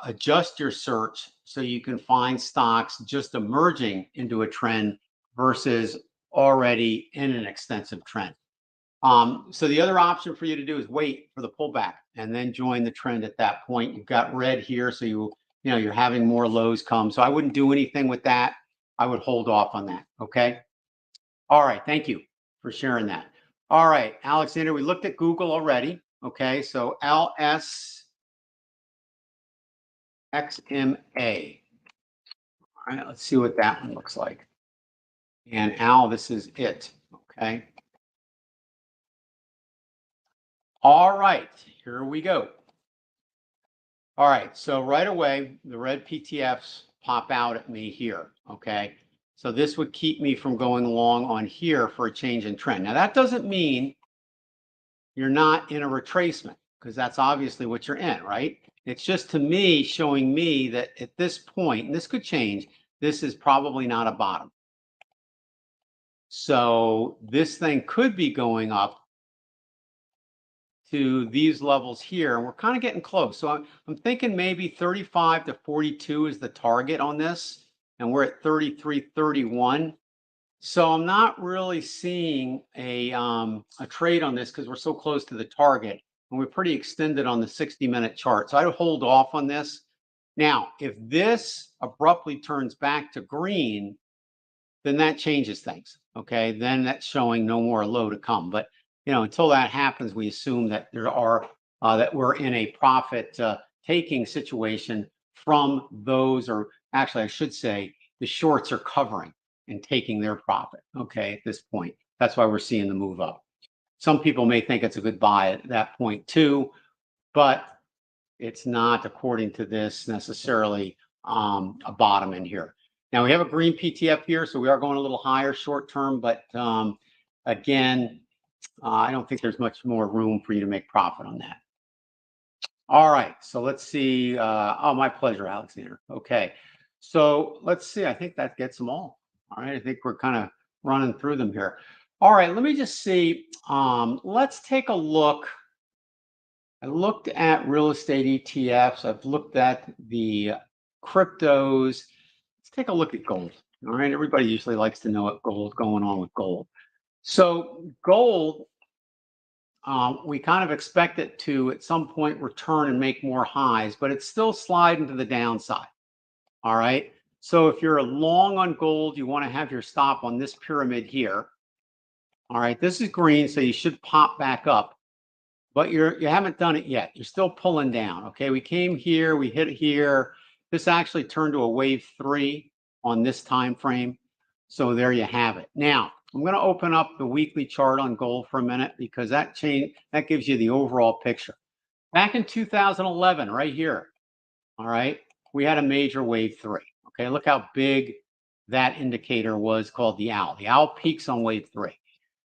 adjust your search so you can find stocks just emerging into a trend versus already in an extensive trend. So the other option for you to do is wait for the pullback and then join the trend at that point. You've got red here, so you're having more lows come. So I wouldn't do anything with that. I would hold off on that. Okay. All right. Thank you for sharing that. All right, Alexander, we looked at Google already. Okay, so LSXMA. All right, let's see what that one looks like. And Al, this is it. Okay. All right, here we go. All right, so right away, the red PTFs pop out at me here. Okay. So this would keep me from going long on here for a change in trend. Now, that doesn't mean you're not in a retracement, because that's obviously what you're in, right? It's just, to me, showing me that at this point, and this could change, this is probably not a bottom. So this thing could be going up to these levels here, and we're kind of getting close. So I'm thinking maybe 35 to 42 is the target on this, and we're at 33.31. So I'm not really seeing a trade on this because we're so close to the target, and we're pretty extended on the 60-minute chart. So I'd hold off on this. Now, if this abruptly turns back to green, then that changes things. Okay, then that's showing no more low to come. But until that happens, we assume that there are that we're in a profit taking situation from those, or actually, I should say, the shorts are covering and taking their profit. Okay, at this point, that's why we're seeing the move up. Some people may think it's a good buy at that point too, but it's not, according to this, necessarily a bottom in here. Now we have a green PTF here, so we are going a little higher short term, but again, I don't think there's much more room for you to make profit on that. All right, so let's see. Oh, my pleasure, Alexander. Okay, so let's see. I think that gets them all. All right, I think we're kind of running through them here. All right, let me just see. Let's take a look. I looked at real estate ETFs. I've looked at the cryptos. Let's take a look at gold. All right, everybody usually likes to know what gold's going on with gold. So gold, we kind of expect it to at some point return and make more highs, but it's still sliding to the downside. All right. So if you're long on gold, you want to have your stop on this pyramid here. All right. This is green, so you should pop back up, but you haven't done it yet. You're still pulling down. Okay. We came here, we hit here. This actually turned to a wave 3 on this time frame. So there you have it. Now, I'm going to open up the weekly chart on gold for a minute, because that gives you the overall picture. Back in 2011, right here, all right, we had a major wave 3. Okay, look how big that indicator was, called the owl. The owl peaks on wave 3.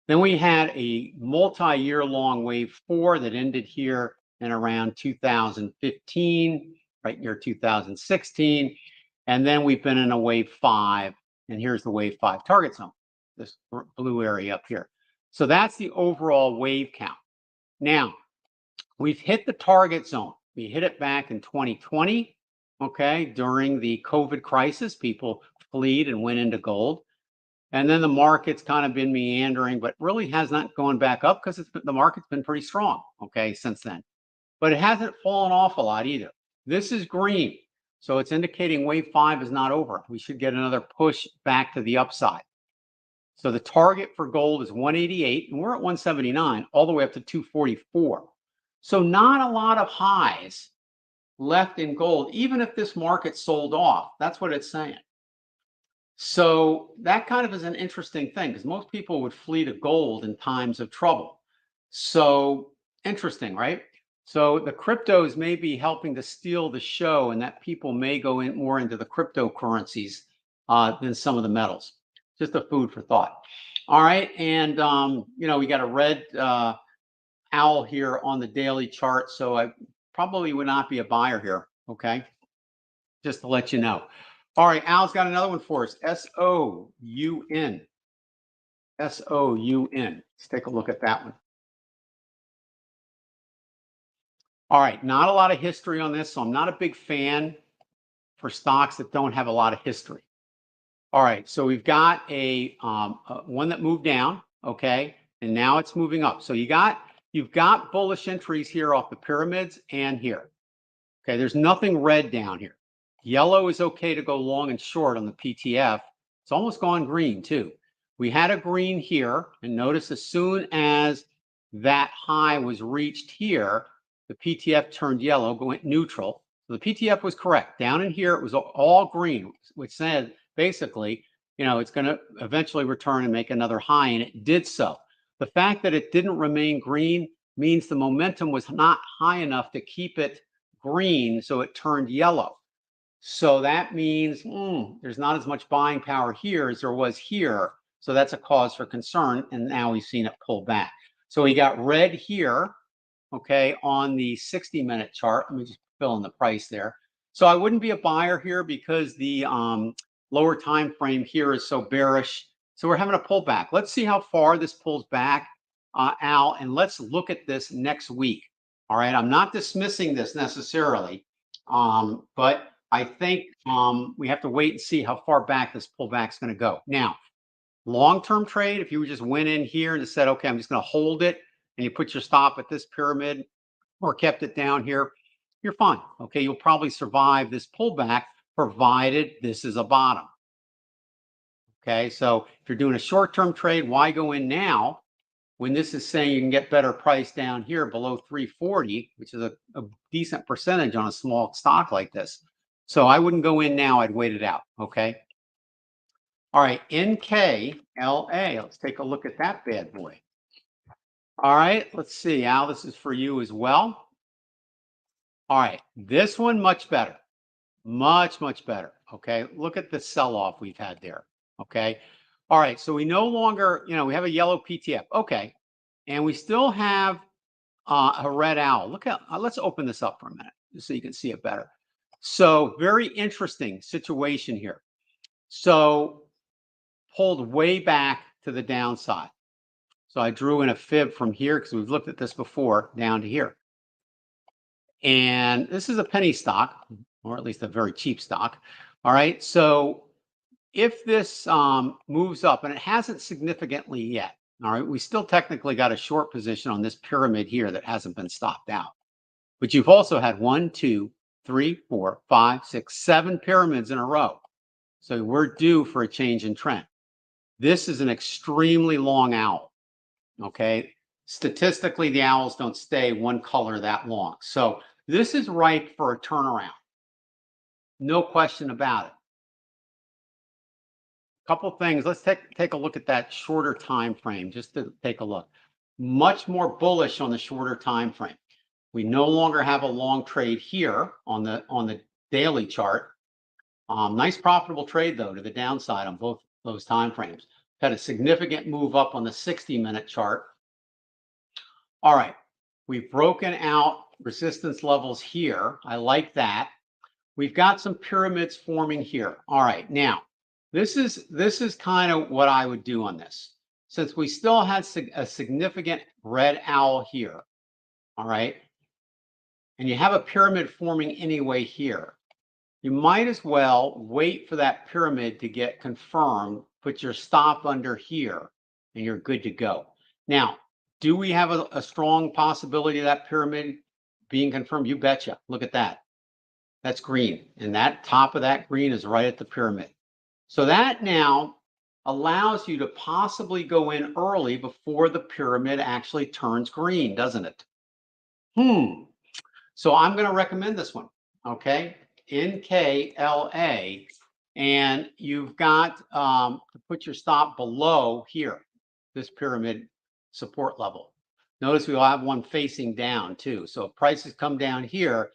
Then we had a multi-year long wave 4 that ended here in around 2015, right near 2016. And then we've been in a wave 5, and here's the wave 5 target zone, this blue area up here. So that's the overall wave count. Now, we've hit the target zone. We hit it back in 2020, okay, during the COVID crisis. People fled and went into gold. And then the market's kind of been meandering, but really has not gone back up, because the market's been pretty strong, okay, since then. But it hasn't fallen off a lot either. This is green, so it's indicating wave 5 is not over. We should get another push back to the upside. So the target for gold is 188, and we're at 179, all the way up to 244. So not a lot of highs left in gold, even if this market sold off. That's what it's saying. So that kind of is an interesting thing, because most people would flee to gold in times of trouble. So interesting, right? So the cryptos may be helping to steal the show, and that people may go in more into the cryptocurrencies than some of the metals. Just a food for thought. All right, and we got a red owl here on the daily chart, so I probably would not be a buyer here. Okay, just to let you know. All right, Al's got another one for us. SOUN. SOUN. Let's take a look at that one. All right, not a lot of history on this, so I'm not a big fan for stocks that don't have a lot of history. All right, so we've got a one that moved down, okay, and now it's moving up. So you've got bullish entries here off the pyramids and here. Okay, there's nothing red down here. Yellow is okay to go long and short on the PTF. It's almost gone green too. We had a green here, and notice as soon as that high was reached here, the PTF turned yellow, went neutral. So the PTF was correct. Down in here, it was all green, which said basically, you know, it's going to eventually return and make another high, and it did so. The fact that it didn't remain green means the momentum was not high enough to keep it green, so it turned yellow. So that means there's not as much buying power here as there was here. So that's a cause for concern, and now we've seen it pull back. So we got red here, okay, on the 60-minute chart. Let me just fill in the price there. So I wouldn't be a buyer here because the lower time frame here is so bearish. So we're having a pullback. Let's see how far this pulls back, Al, and let's look at this next week. All right, I'm not dismissing this necessarily, but I think we have to wait and see how far back this pullback is going to go. Now, long-term trade, if you just went in here and just said, okay, I'm just going to hold it, and you put your stop at this pyramid or kept it down here, you're fine. Okay, you'll probably survive this pullback provided this is a bottom. Okay, so if you're doing a short-term trade, why go in now when this is saying you can get better price down here below 340, which is a decent percentage on a small stock like this? So I wouldn't go in now. I'd wait it out. Okay. All right, NKLA. Let's take a look at that bad boy. All right, let's see. Al, this is for you as well. All right, this one much better. Much, much better. Okay, look at the sell-off we've had there. Okay. All right, so we no longer, you know, we have a yellow PTF. Okay, and we still have a red owl. Look at, let's open this up for a minute just so you can see it better. So very interesting situation here. So pulled way back to the downside. So I drew in a fib from here because we've looked at this before down to here. And this is a penny stock, or at least a very cheap stock. All right, so if this moves up, and it hasn't significantly yet, all right, we still technically got a short position on this pyramid here that hasn't been stopped out. But you've also had 1, 2, 3, 4, 5, 6, 7 pyramids in a row. So we're due for a change in trend. This is an extremely long owl. Okay. Statistically, the owls don't stay one color that long. So this is ripe for a turnaround. No question about it. Couple things. Let's take a look at that shorter time frame just to take a look. Much more bullish on the shorter time frame. We no longer have a long trade here on the daily chart. Nice profitable trade though to the downside on both those time frames. Had a significant move up on the 60-minute chart. All right, we've broken out resistance levels here. I like that. We've got some pyramids forming here. All right, now this is kind of what I would do on this. Since we still had a significant red owl here, all right, and you have a pyramid forming anyway here, you might as well wait for that pyramid to get confirmed, put your stop under here, and you're good to go. Now, do we have a strong possibility of that pyramid being confirmed? You betcha. Look at that. That's green. And that top of that green is right at the pyramid. So that now allows you to possibly go in early before the pyramid actually turns green, doesn't it? So I'm going to recommend this one. Okay. NKLA. And you've got to put your stop below here, this pyramid support level. Notice we'll have one facing down too. So if prices come down here,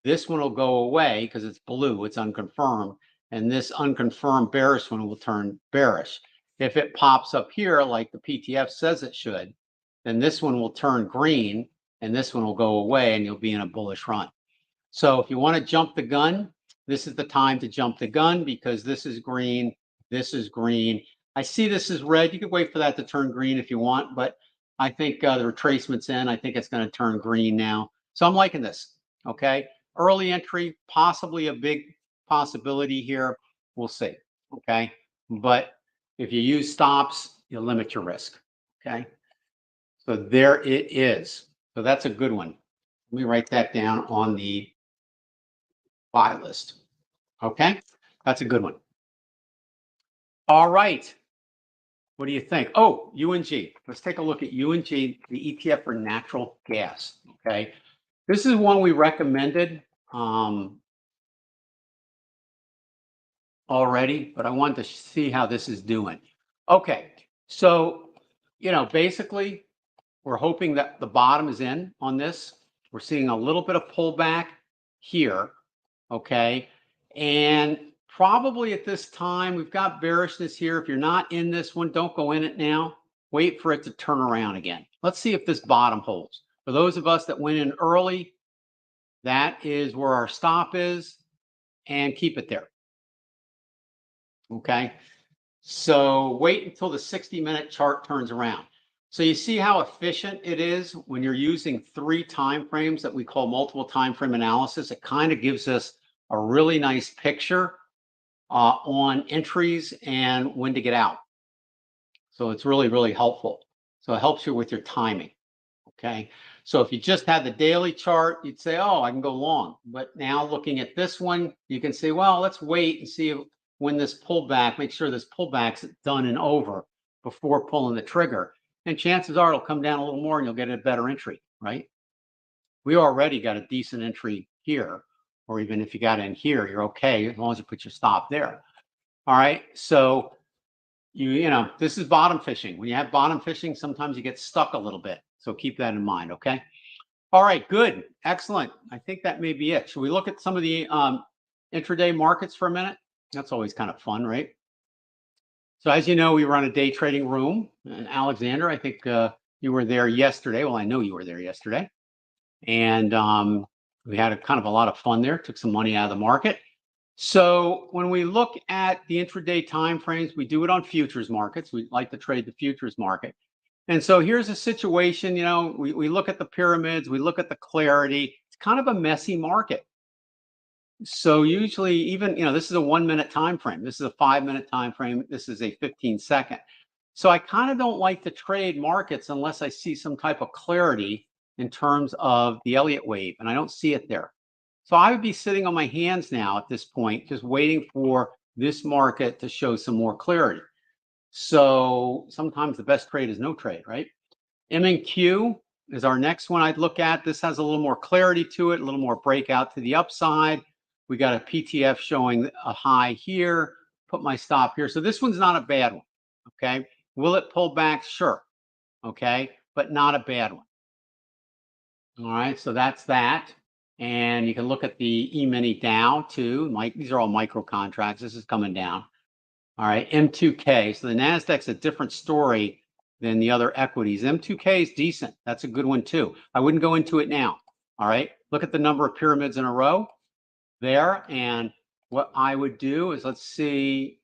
this one will go away because it's blue, it's unconfirmed. And this unconfirmed bearish one will turn bearish. If it pops up here like the PTF says it should, then this one will turn green and this one will go away and you'll be in a bullish run. So if you want to jump the gun, this is the time to jump the gun because this is green, this is green. I see this is red. You could wait for that to turn green if you want, but I think the retracement's in. I think it's going to turn green now. So I'm liking this. Okay. Early entry, possibly a big possibility here. We'll see. Okay. But if you use stops, you limit your risk. Okay. So there it is. So that's a good one. Let me write that down on the buy list. Okay. That's a good one. All right. What do you think? Oh, UNG. Let's take a look at UNG, the ETF for natural gas. Okay. This is one we recommended already, but I wanted to see how this is doing. Okay, so, basically, we're hoping that the bottom is in on this. We're seeing a little bit of pullback here, okay? And probably at this time, we've got bearishness here. If you're not in this one, don't go in it now. Wait for it to turn around again. Let's see if this bottom holds. For those of us that went in early, that is where our stop is, and keep it there. Okay, so wait until the 60-minute chart turns around. So you see how efficient it is when you're using 3 time frames that we call multiple time frame analysis. It kind of gives us a really nice picture on entries and when to get out. So it's really, really helpful. So it helps you with your timing. Okay, so if you just had the daily chart, you'd say, oh, I can go long. But now looking at this one, you can say, well, let's wait and see when this pullback, make sure this pullback's done and over before pulling the trigger. And chances are it'll come down a little more and you'll get a better entry, right? We already got a decent entry here, or even if you got in here, you're okay as long as you put your stop there. All right, so this is bottom fishing. When you have bottom fishing, sometimes you get stuck a little bit. So keep that in mind, okay? All right, good, excellent. I think that may be it. Should we look at some of the intraday markets for a minute? That's always kind of fun, right? So as you know, we run a day trading room. And Alexander, I think you were there yesterday. Well, I know you were there yesterday. And we had kind of a lot of fun there, took some money out of the market. So when we look at the intraday timeframes, we do it on futures markets. We like to trade the futures market. And so here's a situation, we look at the pyramids, we look at the clarity. It's kind of a messy market. So usually even, this is a 1-minute time frame. This is a 5-minute time frame. This is a 15-second. So I kind of don't like to trade markets unless I see some type of clarity in terms of the Elliott wave, and I don't see it there. So I would be sitting on my hands now at this point, just waiting for this market to show some more clarity. So sometimes the best trade is no trade, right? MNQ is our next one I'd look at. This has a little more clarity to it, a little more breakout to the upside. We got a PTF showing a high here, put my stop here. So this one's not a bad one, okay? Will it pull back? Sure, okay? But not a bad one. All right, so that's that. And you can look at the E-mini Dow too. These are all micro contracts. This is coming down. All right, M2K. So the NASDAQ's a different story than the other equities. M2K is decent. That's a good one too. I wouldn't go into it now. All right, look at the number of pyramids in a row there. And what I would do is, let's see.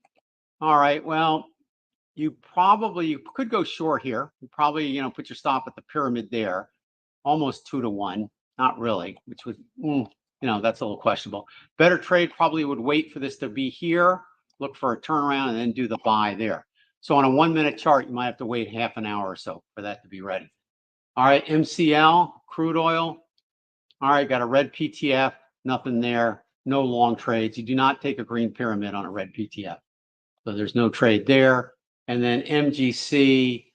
All right, well, you could go short here. You probably, put your stop at the pyramid there, almost 2 to 1. Not really, which would, that's a little questionable. Better trade probably would wait for this to be here, look for a turnaround, and then do the buy there. So on a 1-minute chart, you might have to wait half an hour or so for that to be ready. All right, MCL, crude oil. All right, got a red PTF, nothing there, no long trades. You do not take a green pyramid on a red PTF. So there's no trade there. And then MGC,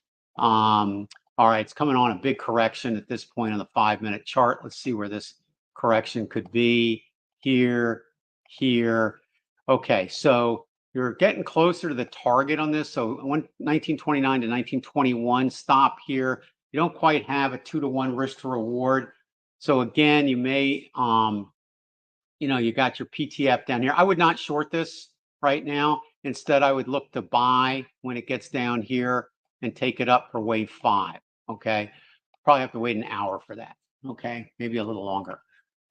all right, it's coming on a big correction at this point on the 5-minute chart. Let's see where this correction could be. Here. Okay, so you're getting closer to the target on this. So 1929 to 1921, stop here. You don't quite have a 2 to 1 risk to reward. So again, you may, you got your PTF down here. I would not short this right now. Instead, I would look to buy when it gets down here and take it up for wave 5. Okay, probably have to wait an hour for that. Okay, maybe a little longer.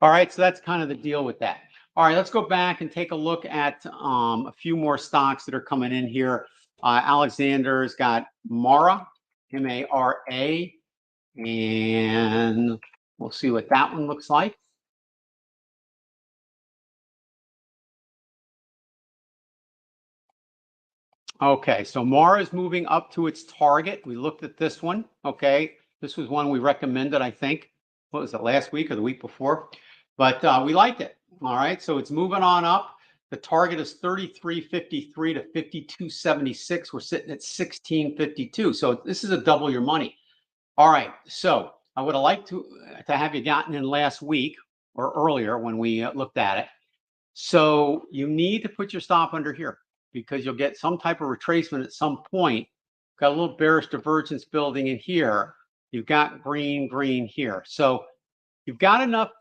All right, so that's kind of the deal with that. All right, let's go back and take a look at a few more stocks that are coming in here. Alexander's got Mara, M-A-R-A, and we'll see what that one looks like. Okay, so Mara is moving up to its target. We looked at this one. Okay, this was one we recommended, I think. What was it, last week or the week before? But we liked it. All right, so it's moving on up. The target is 33.53 to 52.76. We're sitting at 16.52. So this is a double your money. All right, so I would have liked to have you gotten in last week. or earlier when we looked at it. So you need to put your stop under here because you'll get some type of retracement at some point. Got a little bearish divergence building in here. You've got green, green here. So you've got enough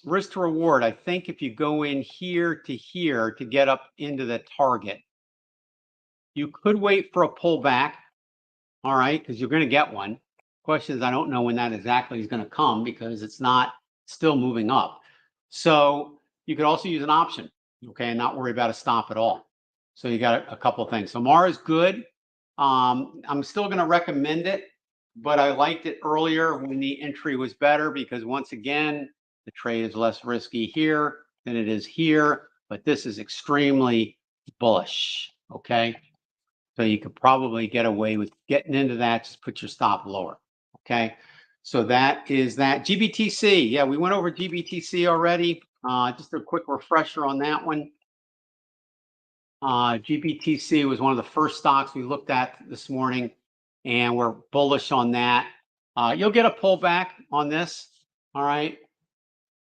risk to reward. I think if you go in here to get up into the target, you could wait for a pullback. All right, because you're going to get one. Question is, I don't know when that exactly is going to come because it's not still moving up. So you could also use an option, okay, and not worry about a stop at all. So you got a couple of things. So Mara is good. I'm still going to recommend it, but I liked it earlier when the entry was better because once again, the trade is less risky here than it is here, but this is extremely bullish, okay? So you could probably get away with getting into that. Just put your stop lower. Okay. So that is that. GBTC. Yeah, we went over GBTC already. Just a quick refresher on that one. GBTC was one of the first stocks we looked at this morning, and we're bullish on that. You'll get a pullback on this. All right.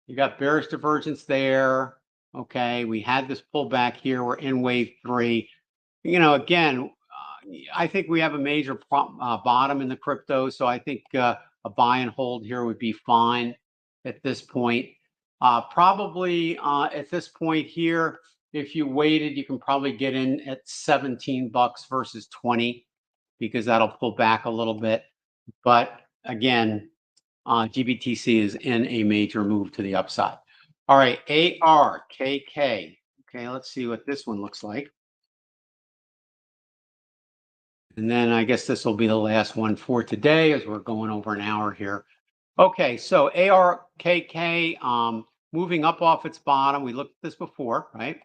You got bearish divergence there. Okay. We had this pullback here. We're in wave 3. You know, again, I think we have a major bottom in the crypto, so I think a buy and hold here would be fine at this point. Probably at this point here, if you waited, you can probably get in at $17 versus 20 because that'll pull back a little bit. But again, GBTC is in a major move to the upside. All right, ARKK. Okay, let's see what this one looks like. And then I guess this will be the last one for today as we're going over an hour here. Okay, so ARKK moving up off its bottom. We looked at this before, right?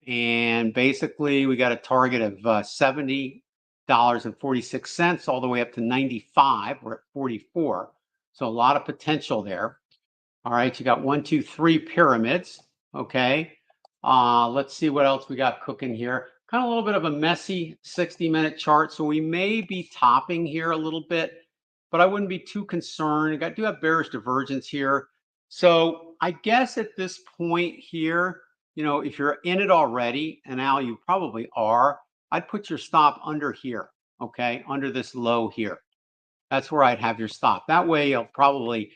And basically we got a target of $70.46 all the way up to 95. We're at 44. So a lot of potential there. All right, you got 1, 2, 3 pyramids. Okay. Let's see what else we got cooking here. Kind of a little bit of a messy 60-minute chart. So we may be topping here a little bit, but I wouldn't be too concerned. I do have bearish divergence here. So I guess at this point here, you know, if you're in it already, and now you probably are, I'd put your stop under here, okay, under this low here. That's where I'd have your stop. That way it'll probably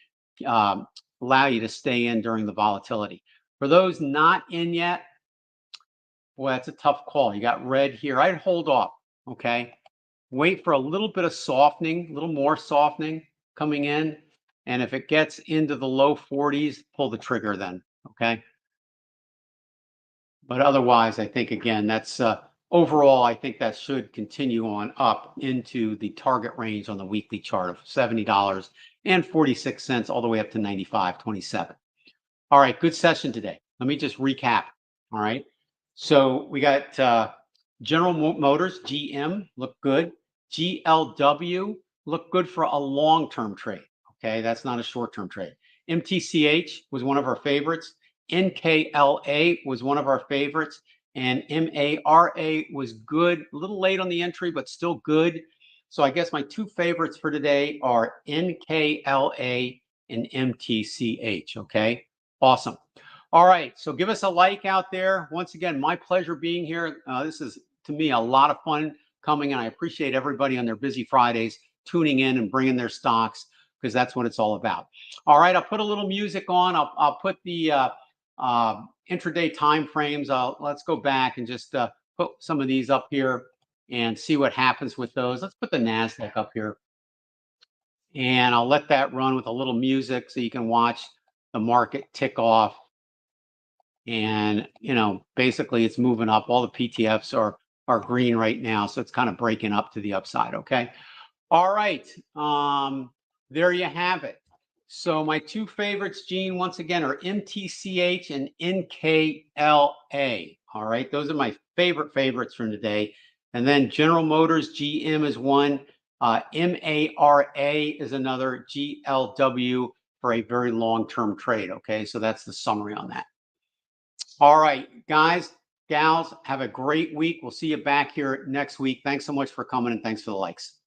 allow you to stay in during the volatility. For those not in yet, boy, that's a tough call. You got red here. I'd hold off, okay? Wait for a little bit of softening, a little more softening coming in. And if it gets into the low 40s, pull the trigger then, okay? But otherwise, I think, again, that's overall, I think that should continue on up into the target range on the weekly chart of $70.46 all the way up to 95.27. All right, good session today. Let me just recap, all right? So we got General Motors, GM, look good. GLW, look good for a long-term trade. Okay, that's not a short-term trade. MTCH was one of our favorites. NKLA was one of our favorites. And MARA was good. A little late on the entry, but still good. So I guess my two favorites for today are NKLA and MTCH. Okay, awesome. All right, so give us a like out there. Once again, my pleasure being here. This is, to me, a lot of fun coming, and I appreciate everybody on their busy Fridays tuning in and bringing their stocks because that's what it's all about. All right, I'll put a little music on. I'll put the intraday time frames. Let's go back and just put some of these up here and see what happens with those. Let's put the NASDAQ up here, and I'll let that run with a little music so you can watch the market tick off. And, you know, basically it's moving up. All the PTFs are green right now. So it's kind of breaking up to the upside. Okay. All right. There you have it. So my two favorites, Gene, once again, are MTCH and NKLA. All right. Those are my favorites from today. And then General Motors, GM is one. MARA is another. GLW for a very long-term trade. Okay. So that's the summary on that. All right, guys, gals, have a great week. We'll see you back here next week. Thanks so much for coming and thanks for the likes.